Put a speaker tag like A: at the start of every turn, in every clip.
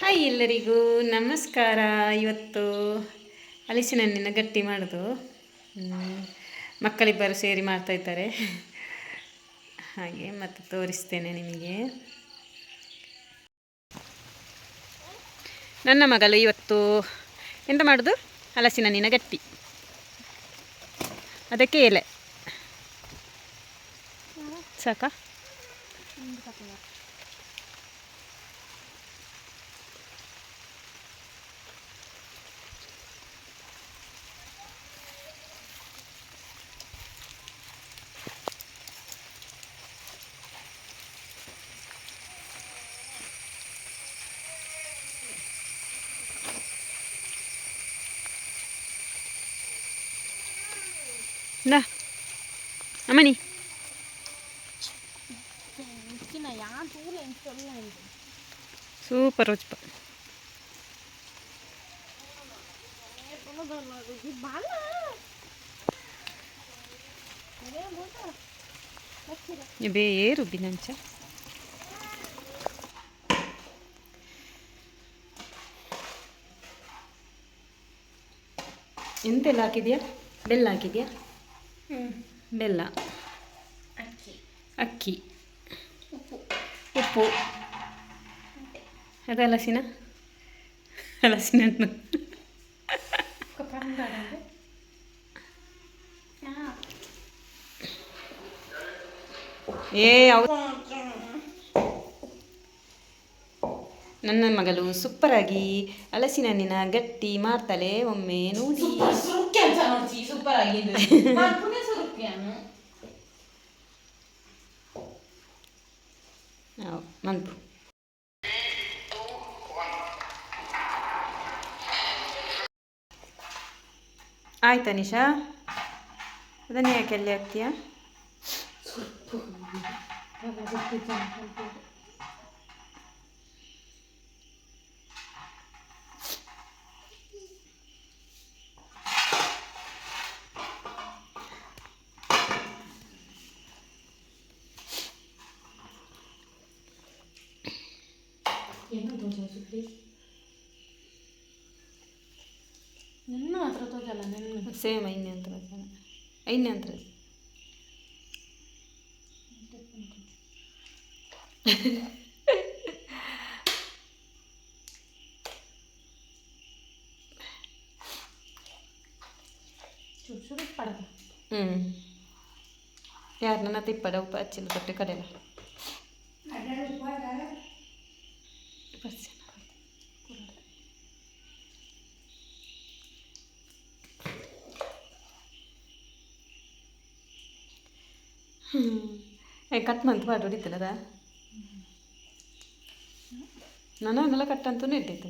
A: Hi ಎಲ್ಲರಿಗೂ ನಮಸ್ಕಾರ. ಇವತ್ತು ಹಲಸಿನ ಹಣ್ಣಿನ ಗಟ್ಟಿ ಮಾಡೋದು. ಮಕ್ಕಳಿಬ್ಬರು ಸೇರಿ ಮಾಡ್ತಾಯಿದ್ದಾರೆ. ಹಾಗೆ ಮತ್ತೆ ತೋರಿಸ್ತೇನೆ ನಿಮಗೆ. ನನ್ನ ಮಗಳು ಇವತ್ತು ಎಂತ ಮಾಡೋದು, ಹಲಸಿನ ಹಣ್ಣಿನ ಗಟ್ಟಿ, ಅದಕ್ಕೆ ಎಲೆ ಸಾಕಾ? ನಾ ಅಮ್ಮನಿ ಸೂಪರ್ ರುಚಿಪ. ಬೇರು ಬಿನಂಚ ಎಂತೆಲ್ಲ ಹಾಕಿದ್ಯಾ? ಬೆಲ್ಲ ಹಾಕಿದ್ಯಾ? ಬೆಲ್ಲ, ಅಕ್ಕಿ, ಉಪ್ಪು, ಅದು ಹಲಸಿನ ಹಣ್ಣು. ನನ್ನ ಮಗಳು ಸೂಪರಾಗಿ ಹಲಸಿನ ಹಣ್ಣಿನ ಗಟ್ಟಿ ಮಾಡ್ತಾಳೆ, ಒಮ್ಮೆ ನೋಡಿ. ಮನ್ಪು ಆಯ್ತಾ ನಿಶಾ? ಅದನ್ನು ಯಾಕೆ ಅಲ್ಲಿ ಹಾಕ್ತೀಯಾ? ನನ್ನ ಹತ್ರ ತೋಜಲ್ಲ, ನನ್ನ ಸೇಮ್ ಐನ್ಯ ಅಂತ ಐನ್ಯ ಅಂತ ಯಾರು ನನ್ನ ತಿಪ್ಪಡ ಉಪ್ಪ ಹಚ್ಚಿಲ್ಲ ತೊಟ್ಟೆ ಕಡೆಲ್ಲ ಕಟ್ ಮಂತ್ ಮಾಡಿ ಹೊಡಿತೀರದ ನನಗೆಲ್ಲ ಕಟ್ ಅಂತೂ ಇಟ್ಟಿತ್ತು.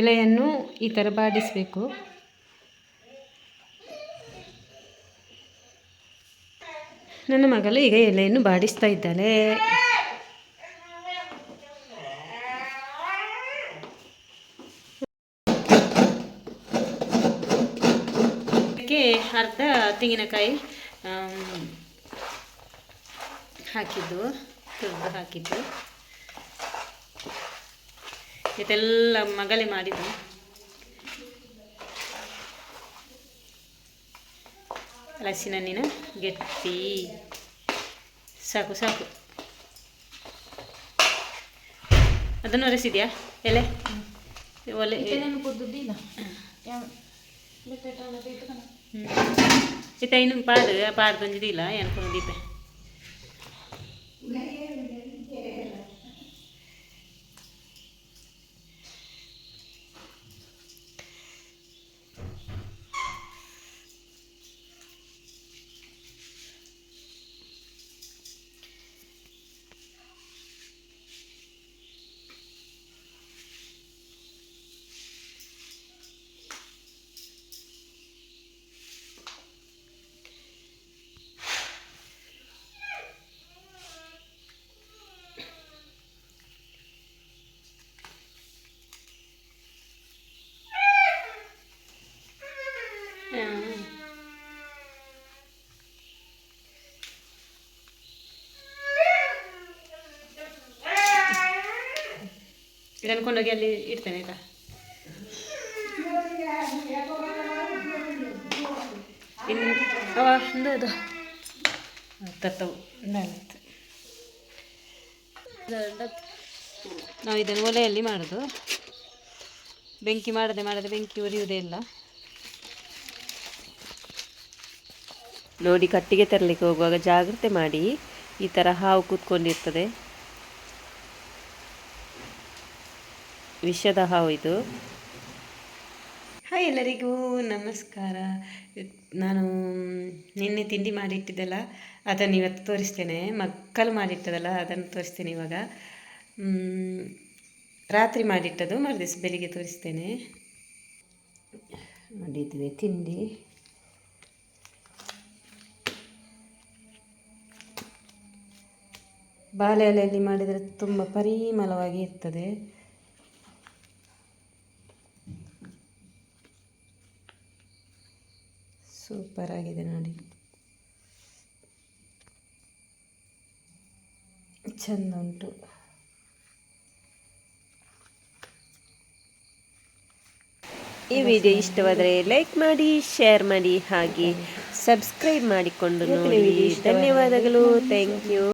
A: ಎಲೆಯನ್ನು ಈ ಥರ ಬಾಡಿಸಬೇಕು. ನನ್ನ ಮಗಳು ಈಗ ಎಲೆಯನ್ನು ಬಾಡಿಸ್ತಾ ಇದ್ದಾಳೆ. ಅದಕ್ಕೆ ಅರ್ಧ ತೆಂಗಿನಕಾಯಿ ಹಾಕಿದ್ದು, ತುರಿದು ಹಾಕಿದ್ದು. ಇದೆಲ್ಲ ಮಗಳೇ ಮಾಡಿದ್ದು. ಹಲಸಿನ ಹಣ್ಣಿನ ಗಟ್ಟಿ ಸಾಕು ಸಾಕು. ಅದನ್ನು ಒರೆಸಿದ್ಯಾ ಎಲೆ? ಒಲೆ ಇತ್ತ ಇನ್ನು ಪಾಡು ಬಂದಿದ್ದಿಲ್ಲ ಅನ್ಕೊಂಡಿದ್ದೆ. ಇದನ್ನು ಕೊಂಡೋಗಿ ಅಲ್ಲಿ ಇಡ್ತೇನೆ ಆಯಿತಾ. ಇನ್ನು ಅದು ತತ್ತವು ನಾವು ಇದನ್ನು ಒಲೆಯಲ್ಲಿ ಮಾಡೋದು. ಬೆಂಕಿ ಮಾಡದೆ ಬೆಂಕಿ ಉರಿಯುವುದೇ ಇಲ್ಲ.
B: ನೋಡಿ, ಕಟ್ಟಿಗೆ ತರಲಿಕ್ಕೆ ಹೋಗುವಾಗ ಜಾಗ್ರತೆ ಮಾಡಿ, ಈ ಥರ ಹಾವು ಕೂತ್ಕೊಂಡಿರ್ತದೆ. ವಿಷದ ಹಾವು ಇದು.
A: ಹಾಯ್, ಎಲ್ಲರಿಗೂ ನಮಸ್ಕಾರ. ನಾನು ನಿನ್ನೆ ತಿಂಡಿ ಮಾಡಿಟ್ಟಿದ್ದೆಲ್ಲ ಅದನ್ನು ಇವತ್ತು ತೋರಿಸ್ತೇನೆ. ಮಕ್ಕಳು ಮಾಡಿಟ್ಟದಲ್ಲ ಅದನ್ನು ತೋರಿಸ್ತೇನೆ ಇವಾಗ. ರಾತ್ರಿ ಮಾಡಿಟ್ಟದು ಮರುದಿವಸ ಬೆಳಿಗ್ಗೆ ತೋರಿಸ್ತೇನೆ. ಮಾಡಿದ್ವಿ ತಿಂಡಿ. ಬಾಳೆ ಎಲೆಯಲ್ಲಿ ಮಾಡಿದರೆ ತುಂಬ ಪರಿಮಳವಾಗಿ ಇರ್ತದೆ. ಸೂಪರ್ ಆಗಿದೆ ನೋಡಿ, ಚೆಂದ ಉಂಟು.
B: ಈ ವಿಡಿಯೋ ಇಷ್ಟವಾದರೆ ಲೈಕ್ ಮಾಡಿ, ಶೇರ್ ಮಾಡಿ, ಹಾಗೆ ಸಬ್ಸ್ಕ್ರೈಬ್ ಮಾಡಿಕೊಂಡು ನೋಡಿ. ಧನ್ಯವಾದಗಳು. Thank you.